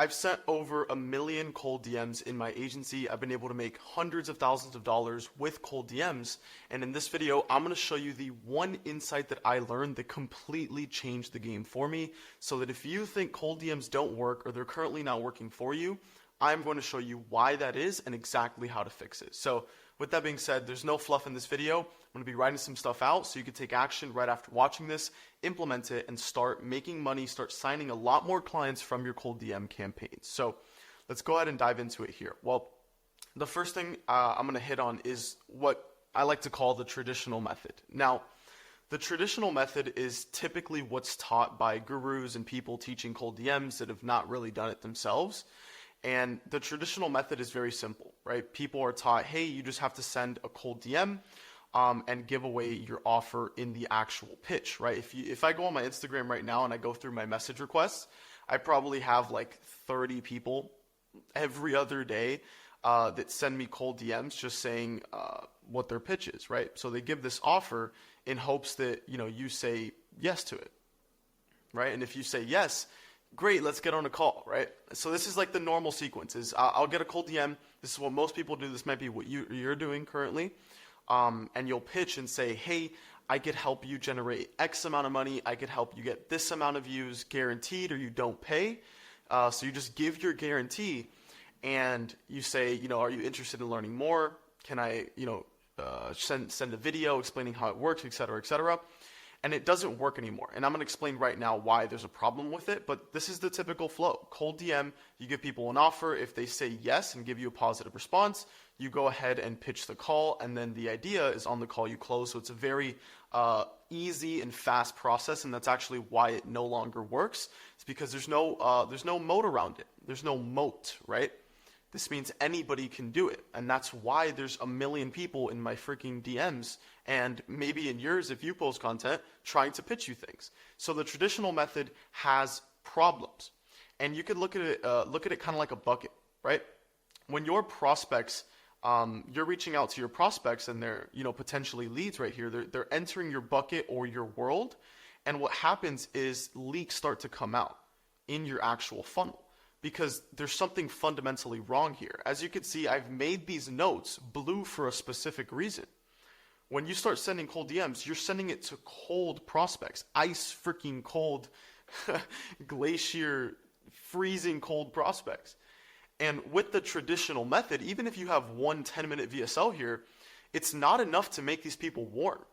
I've sent over 1 million cold DMs in my agency. I've been able to make hundreds of thousands of dollars with cold DMs. And in this video, I'm going to show you the one insight that I learned that completely changed the game for me. So that if you think cold DMs don't work or they're currently not working for you, I'm going to show you why that is and exactly how to fix it. So with that being said, there's no fluff in this video. I'm going to be writing some stuff out so you can take action right after watching this, implement it, and start making money, start signing a lot more clients from your cold DM campaigns. So let's go ahead and dive into it here. Well, the first thing I'm going to hit on is what I like to call the traditional method. Now, the traditional method is typically what's taught by gurus and people teaching cold DMs that have not really done it themselves. And the traditional method is very simple, right? People are taught, hey, you just have to send a cold DM and give away your offer in the actual pitch, right? If I go on my Instagram right now and I go through my message requests, I probably have like 30 people every other day that send me cold DMs just saying what their pitch is, right? So they give this offer in hopes that, you say yes to it, right? And if you say yes, great, let's get on a call, right? So this is like the normal sequence is I'll get a cold DM. This is what most people do. This might be what you're doing currently. And you'll pitch and say, hey, I could help you generate X amount of money. I could help you get this amount of views guaranteed or you don't pay. So you just give your guarantee and you say, are you interested in learning more? Can I, send a video explaining how it works, et cetera, et cetera. And it doesn't work anymore. And I'm going to explain right now why there's a problem with it, but this is the typical flow. Cold DM, you give people an offer. If they say yes and give you a positive response, you go ahead and pitch the call, and then the idea is on the call you close. So it's a very easy and fast process, and that's actually why it no longer works. It's because there's no moat around it. There's no moat, right? This means anybody can do it. And that's why there's 1 million people in my freaking DMs and maybe in yours if you post content trying to pitch you things. So the traditional method has problems. And you could look at it kind of like a bucket, right? When your prospects, you're reaching out to your prospects and they're, potentially leads right here. They're entering your bucket or your world. And what happens is leaks start to come out in your actual funnel, because there's something fundamentally wrong here. As you can see, I've made these notes blue for a specific reason. When you start sending cold DMs, you're sending it to cold prospects, ice freaking cold, glacier, freezing cold prospects. And with the traditional method, even if you have one 10-minute VSL here, it's not enough to make these people warm.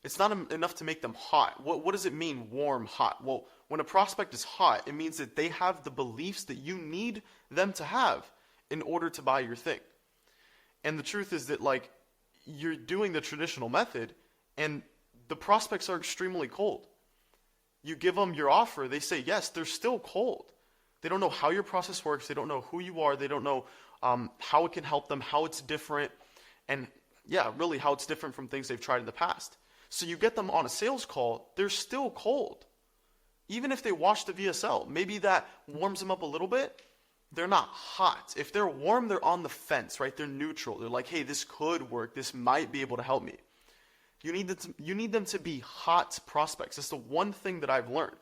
It's not enough to make them hot. What does it mean, warm, hot? Well, when a prospect is hot, it means that they have the beliefs that you need them to have in order to buy your thing. And the truth is that, you're doing the traditional method, and the prospects are extremely cold. You give them your offer, they say yes, they're still cold. They don't know how your process works. They don't know who you are. They don't know how it can help them, how it's different, and really how it's different from things they've tried in the past. So you get them on a sales call, they're still cold. Even if they watch the VSL, maybe that warms them up a little bit, they're not hot. If they're warm, they're on the fence, right? They're neutral. They're like, hey, this could work. This might be able to help me. You need them to be hot prospects. That's the one thing that I've learned.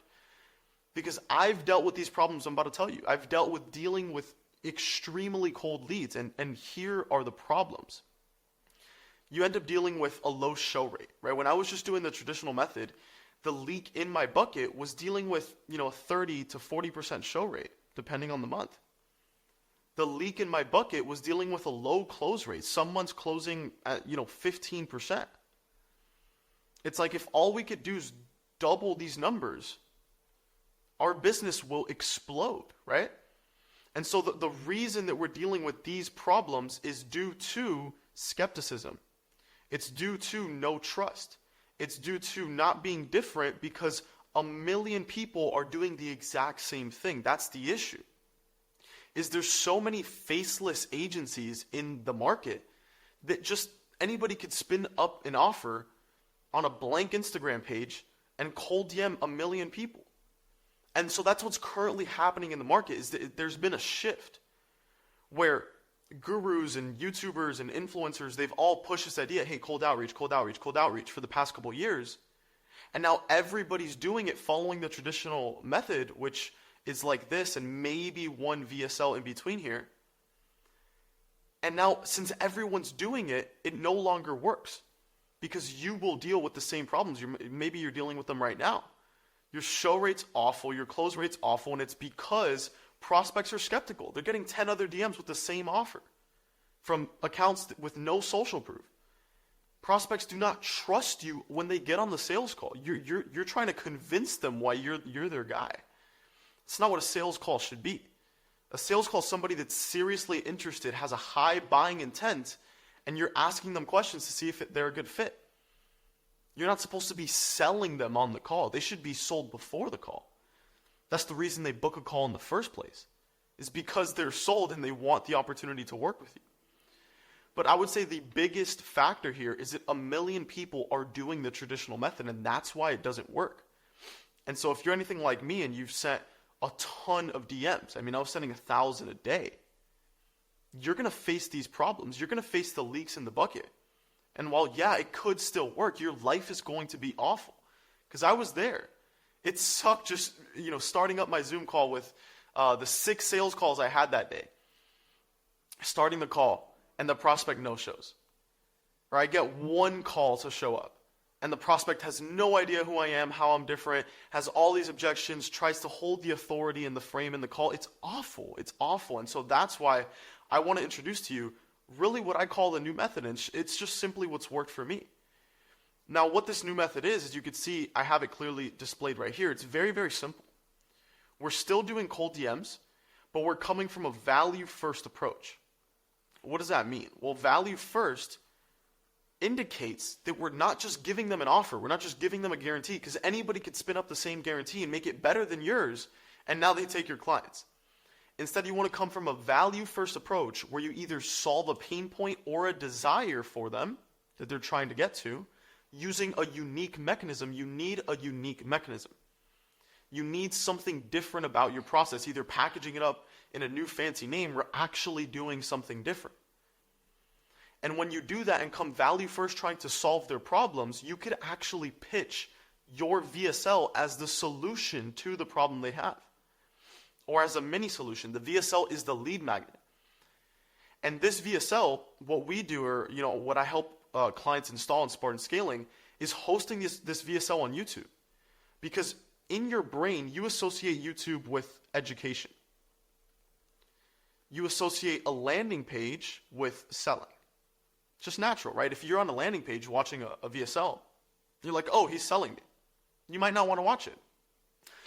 Because I've dealt with these problems I'm about to tell you. I've dealt with dealing with extremely cold leads, and here are the problems. You end up dealing with a low show rate, right? When I was just doing the traditional method, the leak in my bucket was dealing with, a 30 to 40% show rate, depending on the month. The leak in my bucket was dealing with a low close rate. Some months closing at, 15%. It's like if all we could do is double these numbers, our business will explode, right? And so the reason that we're dealing with these problems is due to skepticism. It's due to no trust. It's due to not being different because 1 million people are doing the exact same thing. That's the issue. Is there's so many faceless agencies in the market that just anybody could spin up an offer on a blank Instagram page and cold DM 1 million people. And so that's what's currently happening in the market, is that there's been a shift where gurus and YouTubers and influencers, they've all pushed this idea, hey, cold outreach for the past couple years. And now everybody's doing it following the traditional method, which is like this and maybe one VSL in between here. And now, since everyone's doing it, it no longer works because you will deal with the same problems. Maybe you're dealing with them right now. Your show rate's awful, your close rate's awful, and it's because prospects are skeptical. They're getting 10 other DMs with the same offer from accounts with no social proof. Prospects do not trust you when they get on the sales call. You're trying to convince them why you're their guy. It's not what a sales call should be. A sales call is somebody that's seriously interested, has a high buying intent, and you're asking them questions to see if they're a good fit. You're not supposed to be selling them on the call. They should be sold before the call. That's the reason they book a call in the first place, is because they're sold and they want the opportunity to work with you. But I would say the biggest factor here is that 1 million people are doing the traditional method, and that's why it doesn't work. And so if you're anything like me and you've sent a ton of DMs, I mean, I was sending 1,000 a day, you're going to face these problems. You're going to face the leaks in the bucket. And while, yeah, it could still work, your life is going to be awful. Because I was there. It sucked just, starting up my Zoom call with the 6 sales calls I had that day. Starting the call, and the prospect no-shows. Or I get 1 call to show up, and the prospect has no idea who I am, how I'm different, has all these objections, tries to hold the authority in the frame in the call. It's awful. It's awful. And so that's why I want to introduce to you really what I call the new method, and it's just simply what's worked for me. Now, what this new method is, as you can see, I have it clearly displayed right here. It's very, very simple. We're still doing cold DMs, but we're coming from a value-first approach. What does that mean? Well, value first indicates that we're not just giving them an offer. We're not just giving them a guarantee, because anybody could spin up the same guarantee and make it better than yours, and now they take your clients. Instead, you want to come from a value-first approach where you either solve a pain point or a desire for them that they're trying to get to using a unique mechanism. You need a unique mechanism. You need something different about your process, either packaging it up in a new fancy name or actually doing something different. And when you do that and come value first trying to solve their problems, you could actually pitch your VSL as the solution to the problem they have. Or as a mini solution. The VSL is the lead magnet. And this VSL, what we do, or what I help clients install in Spartan Scaling, is hosting this VSL on YouTube. Because in your brain, you associate YouTube with education. You associate a landing page with selling. It's just natural, right? If you're on a landing page watching a VSL, you're like, oh, he's selling me. You might not want to watch it.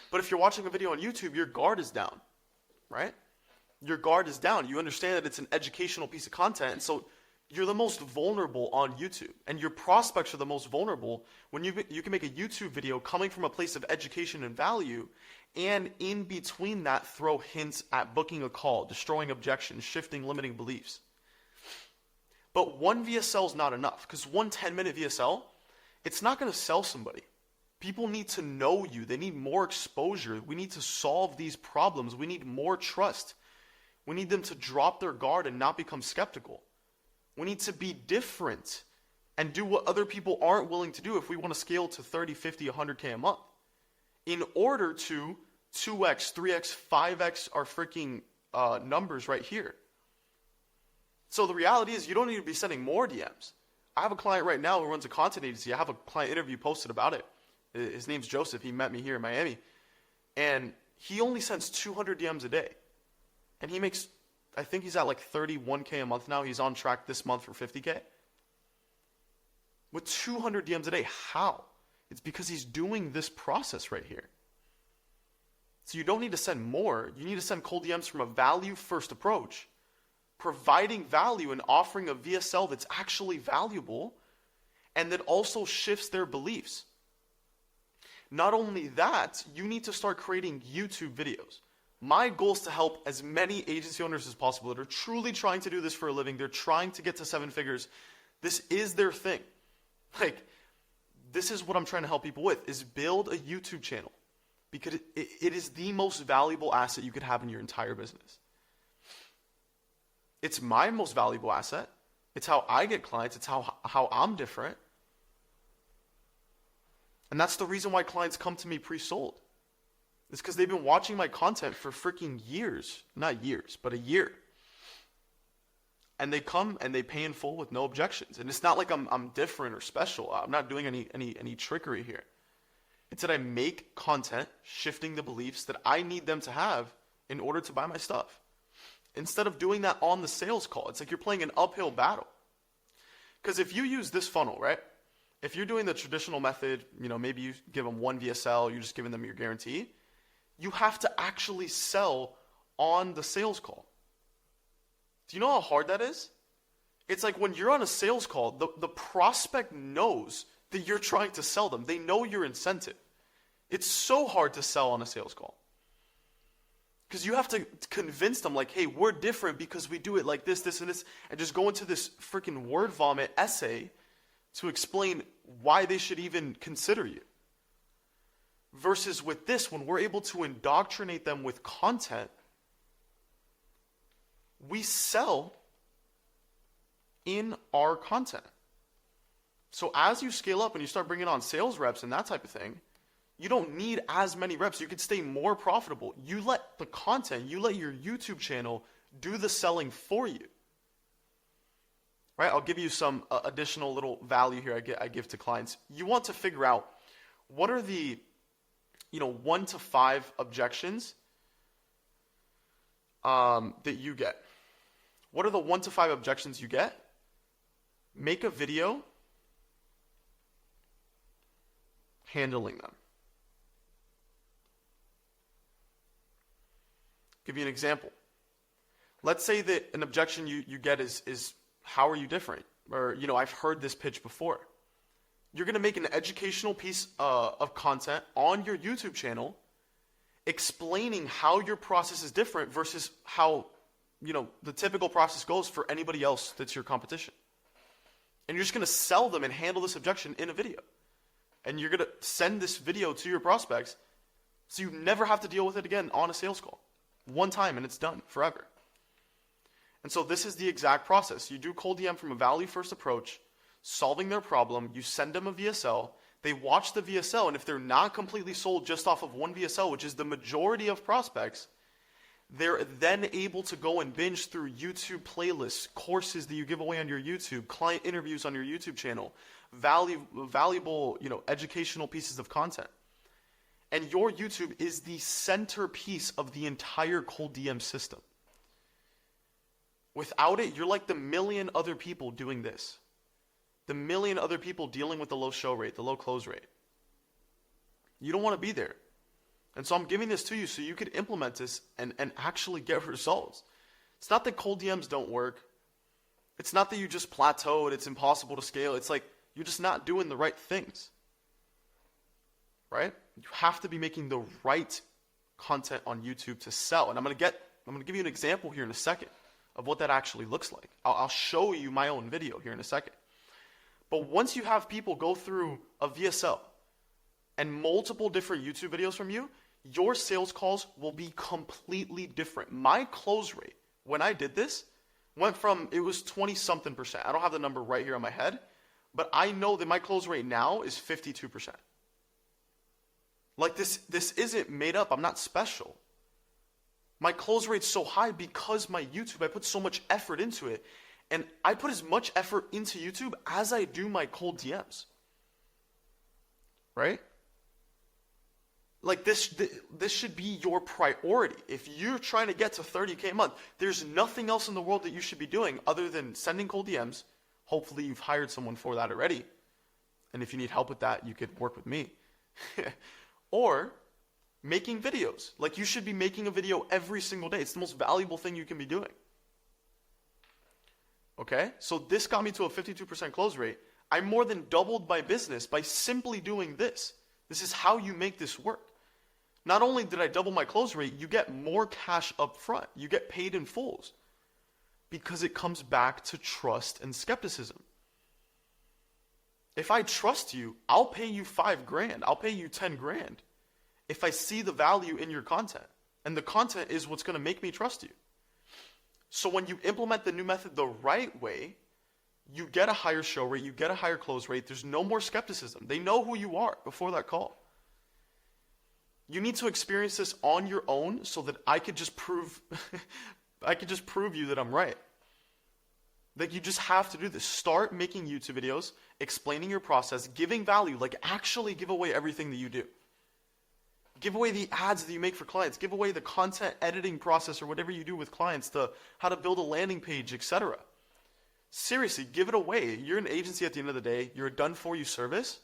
But if you're watching a video on YouTube, your guard is down, right? Your guard is down. You understand that it's an educational piece of content, and so you're the most vulnerable on YouTube. And your prospects are the most vulnerable when you can make a YouTube video coming from a place of education and value, and in between that throw hints at booking a call, destroying objections, shifting limiting beliefs. But one VSL is not enough, because one 10-minute VSL, it's not going to sell somebody. People need to know you. They need more exposure. We need to solve these problems. We need more trust. We need them to drop their guard and not become skeptical. We need to be different and do what other people aren't willing to do if we want to scale to 30, 50, 100K a month. In order to 2x, 3x, 5x our freaking numbers right here. So the reality is you don't need to be sending more DMs. I have a client right now who runs a content agency. I have a client interview posted about it. His name's Joseph. He met me here in Miami. And he only sends 200 DMs a day. And he makes, I think he's at like 31K a month now. He's on track this month for 50K. With 200 DMs a day. How? It's because he's doing this process right here. So you don't need to send more. You need to send cold DMs from a value-first approach, providing value and offering a VSL that's actually valuable and that also shifts their beliefs. Not only that, you need to start creating YouTube videos. My goal is to help as many agency owners as possible that are truly trying to do this for a living. They're trying to get to 7 figures. This is their thing. This is what I'm trying to help people with, is build a YouTube channel. Because it is the most valuable asset you could have in your entire business. It's my most valuable asset. It's how I get clients. It's how I'm different. And that's the reason why clients come to me pre-sold. It's because they've been watching my content for freaking years. Not years, but a year. And they come and they pay in full with no objections. And it's not like I'm different or special. I'm not doing any trickery here. It's that I make content shifting the beliefs that I need them to have in order to buy my stuff. Instead of doing that on the sales call, it's like you're playing an uphill battle. Because if you use this funnel, right? If you're doing the traditional method, maybe you give them one VSL, you're just giving them your guarantee. You have to actually sell on the sales call. Do you know how hard that is? It's like when you're on a sales call, the prospect knows that you're trying to sell them. They know your incentive. It's so hard to sell on a sales call. Because you have to convince them like, hey, we're different because we do it like this, this, and this, and just go into this freaking word vomit essay to explain why they should even consider you. Versus with this, when we're able to indoctrinate them with content, we sell in our content. So as you scale up and you start bringing on sales reps and that type of thing, you don't need as many reps. You could stay more profitable. You let the content, you let your YouTube channel do the selling for you. Right? I'll give you some additional little value here I give to clients. You want to figure out what are the 1 to 5 objections that you get. What are the 1 to 5 objections you get? Make a video handling them. Give you an example. Let's say that an objection you get is how are you different? Or, I've heard this pitch before. You're going to make an educational piece of content on your YouTube channel explaining how your process is different versus how, the typical process goes for anybody else that's your competition. And you're just going to sell them and handle this objection in a video. And you're going to send this video to your prospects so you never have to deal with it again on a sales call. One time and it's done forever. And so this is the exact process. You do cold DM from a value first approach, solving their problem. You send them a VSL. They watch the VSL, and if they're not completely sold just off of one VSL, which is the majority of prospects, they're then able to go and binge through YouTube playlists, courses that you give away on your YouTube, client interviews on your YouTube channel, valuable, educational pieces of content. And your YouTube is the centerpiece of the entire cold DM system. Without it, you're like the million other people doing this. The million other people dealing with the low show rate, the low close rate. You don't want to be there. And so I'm giving this to you so you could implement this and actually get results. It's not that cold DMs don't work. It's not that you just plateaued, it's impossible to scale. It's like you're just not doing the right things. Right? You have to be making the right content on YouTube to sell. And I'm going to give you an example here in a second of what that actually looks like. I'll show you my own video here in a second. But once you have people go through a VSL and multiple different YouTube videos from you, your sales calls will be completely different. My close rate, when I did this, went from, it was 20-something%. I don't have the number right here on my head, but I know that my close rate now is 52%. Like this isn't made up. I'm not special. My close rate's so high because my YouTube, I put so much effort into it. And I put as much effort into YouTube as I do my cold DMs. Right? Like this should be your priority. If you're trying to get to 30K a month, there's nothing else in the world that you should be doing other than sending cold DMs. Hopefully you've hired someone for that already. And if you need help with that, you could work with me. Or making videos. Like you should be making a video every single day. It's the most valuable thing you can be doing. Okay? So this got me to a 52% close rate. I more than doubled my business by simply doing this. This is how you make this work. Not only did I double my close rate, you get more cash up front. You get paid in fulls. Because it comes back to trust and skepticism. If I trust you, I'll pay you $5,000. I'll pay you $10,000 if I see the value in your content. And the content is what's going to make me trust you. So when you implement the new method the right way, you get a higher show rate, you get a higher close rate. There's no more skepticism. They know who you are before that call. You need to experience this on your own so that I could just prove I could just prove you that I'm right. Like, you just have to do this. Start making YouTube videos, explaining your process, giving value, like actually give away everything that you do. Give away the ads that you make for clients. Give away the content editing process or whatever you do with clients, the how to build a landing page, etc. Seriously, give it away. You're an agency at the end of the day. You're a done-for-you service.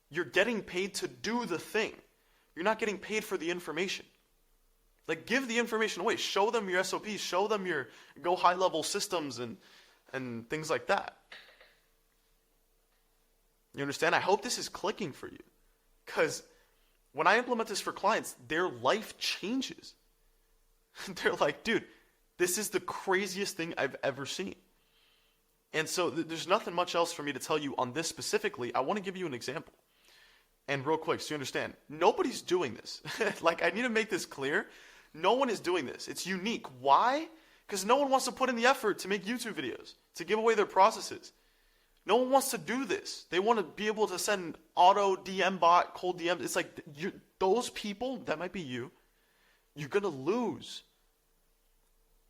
You're getting paid to do the thing. You're not getting paid for the information. Like, give the information away. Show them your SOPs. Show them your go high-level systems and things like that. You understand? I hope this is clicking for you. Because when I implement this for clients, their life changes. They're like, dude, this is the craziest thing I've ever seen. And so there's nothing much else for me to tell you on this specifically. I want to give you an example. And real quick, so you understand, nobody's doing this. Like, I need to make this clear. No one is doing this. It's unique. Why? Because no one wants to put in the effort to make YouTube videos, to give away their processes. No one wants to do this. They want to be able to send auto DM bot, cold DMs. It's like, those people, that might be you, you're going to lose.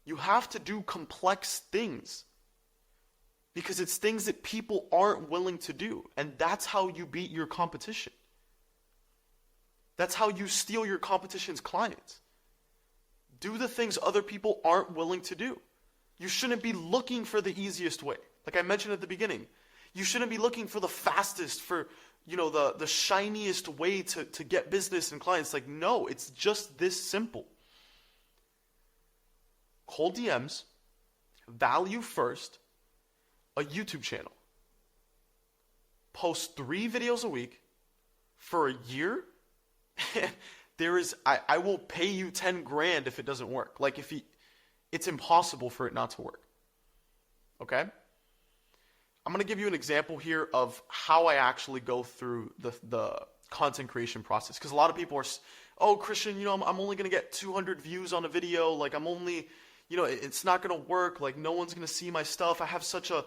You have to do complex things. Because it's things that people aren't willing to do. And that's how you beat your competition. That's how you steal your competition's clients. Do the things other people aren't willing to do. You shouldn't be looking for the easiest way. Like I mentioned at the beginning, you shouldn't be looking for the fastest, for the shiniest way to get business and clients. Like, no, it's just this simple. Cold DMs, value first, a YouTube channel. Post 3 videos a week for a year. I will pay you 10 grand if it doesn't work. Like, it's impossible for it not to work. Okay? I'm going to give you an example here of how I actually go through the content creation process. Because a lot of people are, oh, Christian, I'm only going to get 200 views on a video. Like, I'm only, it's not going to work. Like, no one's going to see my stuff. I have such an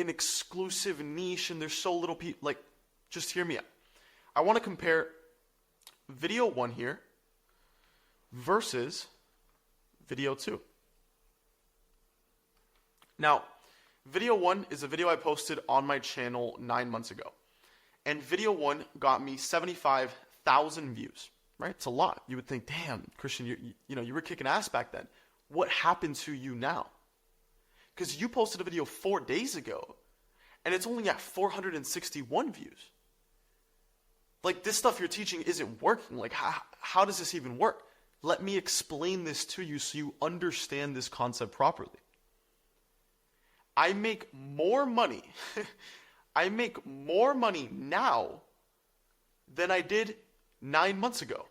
exclusive niche and there's so little people. Like, just hear me out. I want to compare video 1 here versus video 2. Now, video 1 is a video I posted on my channel 9 months ago. And video 1 got me 75,000 views, right? It's a lot. You would think, damn, Christian, you were kicking ass back then. What happened to you now? Because you posted a video 4 days ago, and it's only at 461 views. Like, this stuff you're teaching isn't working. Like, how does this even work? Let me explain this to you so you understand this concept properly. I make more money. I make more money now than I did 9 months ago.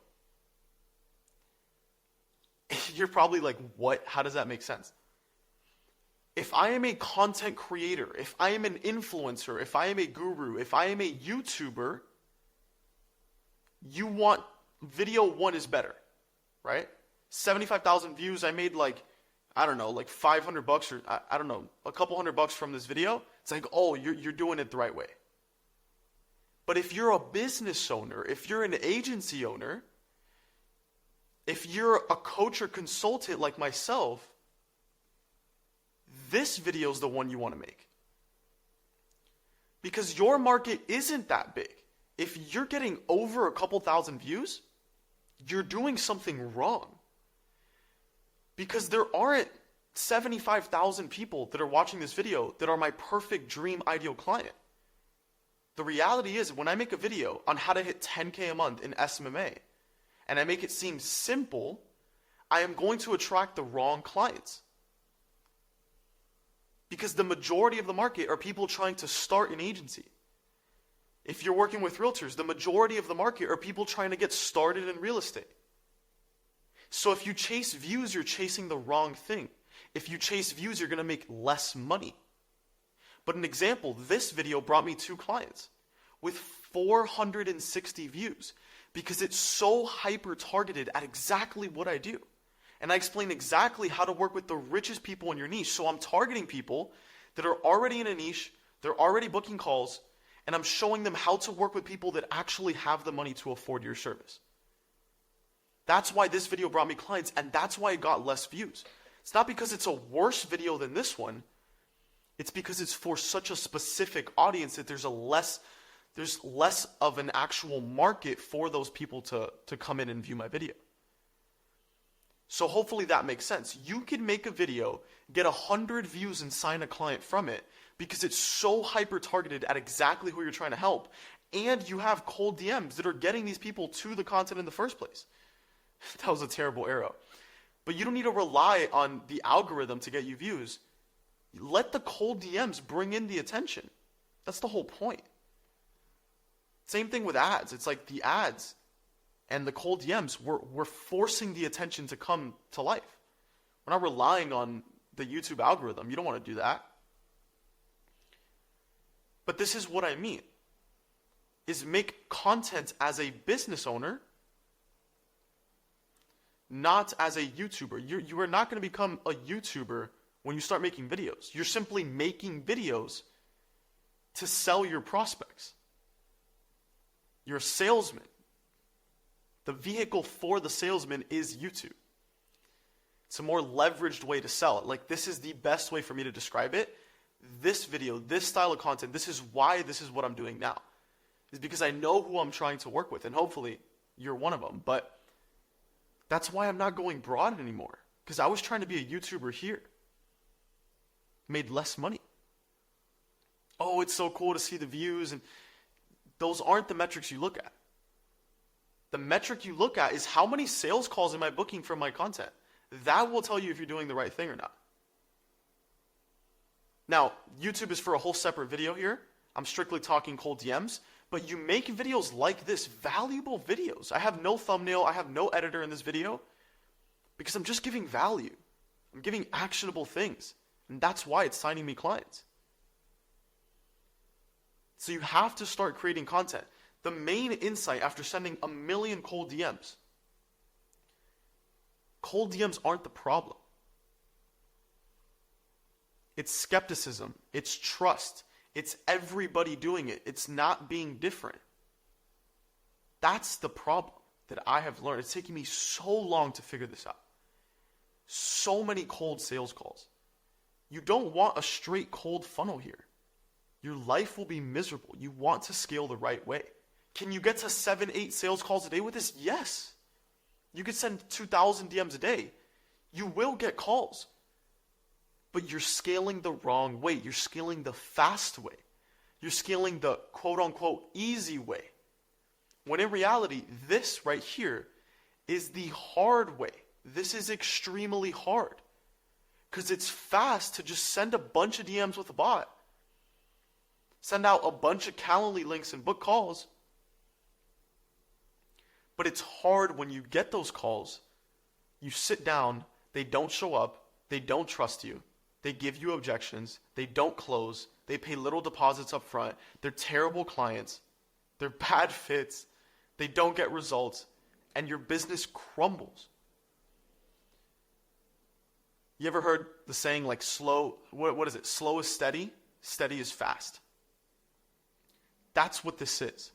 You're probably like, what? How does that make sense? If I am a content creator, if I am an influencer, if I am a guru, if I am a YouTuber, you want video 1 is better, right? 75,000 views. I made like $500 or I don't know, a couple $100 from this video. It's like, oh, you're doing it the right way. But if you're a business owner, if you're an agency owner, if you're a coach or consultant like myself, this video is the one you want to make. Because your market isn't that big. If you're getting over a couple thousand views, you're doing something wrong. Because there aren't 75,000 people that are watching this video that are my perfect dream ideal client. The reality is, when I make a video on how to hit 10K a month in SMMA, and I make it seem simple, I am going to attract the wrong clients. Because the majority of the market are people trying to start an agency. If you're working with realtors, the majority of the market are people trying to get started in real estate. So if you chase views, you're chasing the wrong thing. If you chase views, you're going to make less money. But an example, this video brought me 2 clients with 460 views because it's so hyper-targeted at exactly what I do. And I explain exactly how to work with the richest people in your niche. So I'm targeting people that are already in a niche, they're already booking calls, and I'm showing them how to work with people that actually have the money to afford your service. That's why this video brought me clients, and that's why it got less views. It's not because it's a worse video than this one. It's because it's for such a specific audience that there's less of an actual market for those people to come in and view my video. So hopefully that makes sense. You can make a video, get 100 views and sign a client from it because it's so hyper targeted at exactly who you're trying to help. And you have cold DMs that are getting these people to the content in the first place. That was a terrible arrow. But you don't need to rely on the algorithm to get you views. Let the cold DMs bring in the attention. That's the whole point. Same thing with ads. It's like the ads and the cold DMs, we're forcing the attention to come to life. We're not relying on the YouTube algorithm. You don't want to do that. But this is what I mean, is make content as a business owner, not as a YouTuber. You are not going to become a YouTuber when you start making videos. You're simply making videos to sell your prospects. You're a salesman. The vehicle for the salesman is YouTube. It's a more leveraged way to sell it. Like, this is the best way for me to describe it. This video, this style of content, this is why this is what I'm doing now. Is because I know who I'm trying to work with, and hopefully you're one of them. But that's why I'm not going broad anymore, because I was trying to be a YouTuber here. Made less money. Oh, it's so cool to see the views, and those aren't the metrics you look at. The metric you look at is how many sales calls am I booking from my content. That will tell you if you're doing the right thing or not. Now, YouTube is for a whole separate video here. I'm strictly talking cold DMs, but you make videos like this, valuable videos. I have no thumbnail, I have no editor in this video, because I'm just giving value. I'm giving actionable things, and that's why it's signing me clients. So you have to start creating content. The main insight after sending 1 million cold DMs aren't the problem. It's skepticism. It's trust. It's everybody doing it. It's not being different. That's the problem that I have learned. It's taken me so long to figure this out. So many cold sales calls. You don't want a straight cold funnel here. Your life will be miserable. You want to scale the right way. Can you get to 7, 8 sales calls a day with this? Yes. You could send 2,000 DMs a day. You will get calls. But you're scaling the wrong way. You're scaling the fast way. You're scaling the quote-unquote easy way. When in reality, this right here is the hard way. This is extremely hard. Because it's fast to just send a bunch of DMs with a bot. Send out a bunch of Calendly links and book calls. But it's hard when you get those calls. You sit down, they don't show up, they don't trust you, they give you objections, they don't close, they pay little deposits up front, they're terrible clients, they're bad fits, they don't get results, and your business crumbles. You ever heard the saying like what is it? Slow is steady, steady is fast. That's what this is.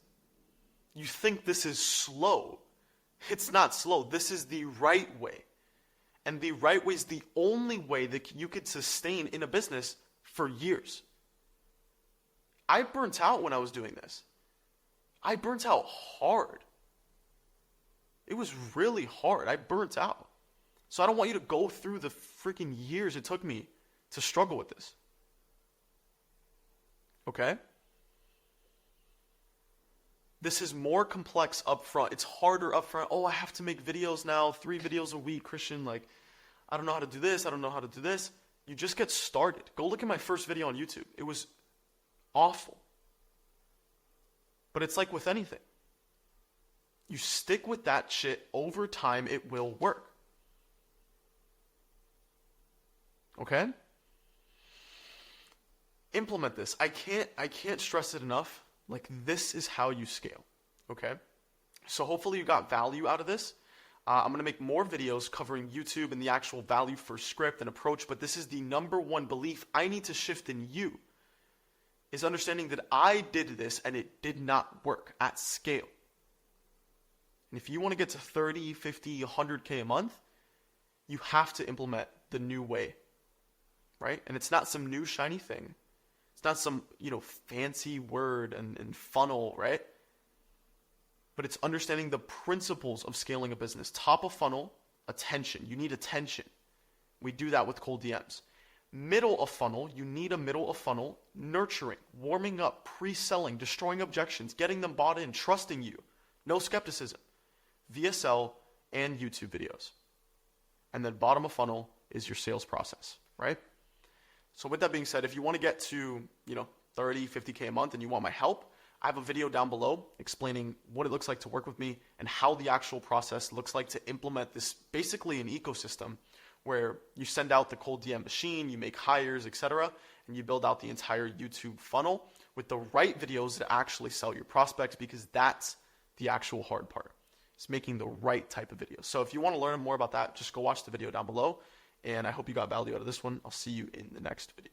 You think this is slow. It's not slow. This is the right way. And the right way is the only way that you could sustain in a business for years. I burnt out when I was doing this. I burnt out hard. It was really hard. I burnt out. So I don't want you to go through the freaking years it took me to struggle with this. Okay? This is more complex up front. It's harder up front. Oh, I have to make videos now, 3 videos a week, Christian. Like, I don't know how to do this. I don't know how to do this. You just get started. Go look at my first video on YouTube. It was awful. But it's like with anything. You stick with that shit over time, it will work. Okay? Implement this. I can't stress it enough. Like, this is how you scale, okay? So hopefully you got value out of this. I'm going to make more videos covering YouTube and the actual value for script and approach, but this is the number one belief I need to shift in you, is understanding that I did this and it did not work at scale. And if you want to get to 30, 50, 100K a month, you have to implement the new way, right? And it's not some new shiny thing. It's not some, fancy word and funnel, right? But it's understanding the principles of scaling a business. Top of funnel, attention. You need attention. We do that with cold DMs. Middle of funnel, you need a middle of funnel, nurturing, warming up, pre-selling, destroying objections, getting them bought in, trusting you. No skepticism. VSL and YouTube videos. And then bottom of funnel is your sales process, right? So with that being said, if you want to get to, 30, 50K a month and you want my help, I have a video down below explaining what it looks like to work with me and how the actual process looks like to implement this, basically an ecosystem where you send out the cold DM machine, you make hires, etc., and you build out the entire YouTube funnel with the right videos that actually sell your prospects, because that's the actual hard part. It's making the right type of videos. So if you want to learn more about that, just go watch the video down below, and I hope you got value out of this one. I'll see you in the next video.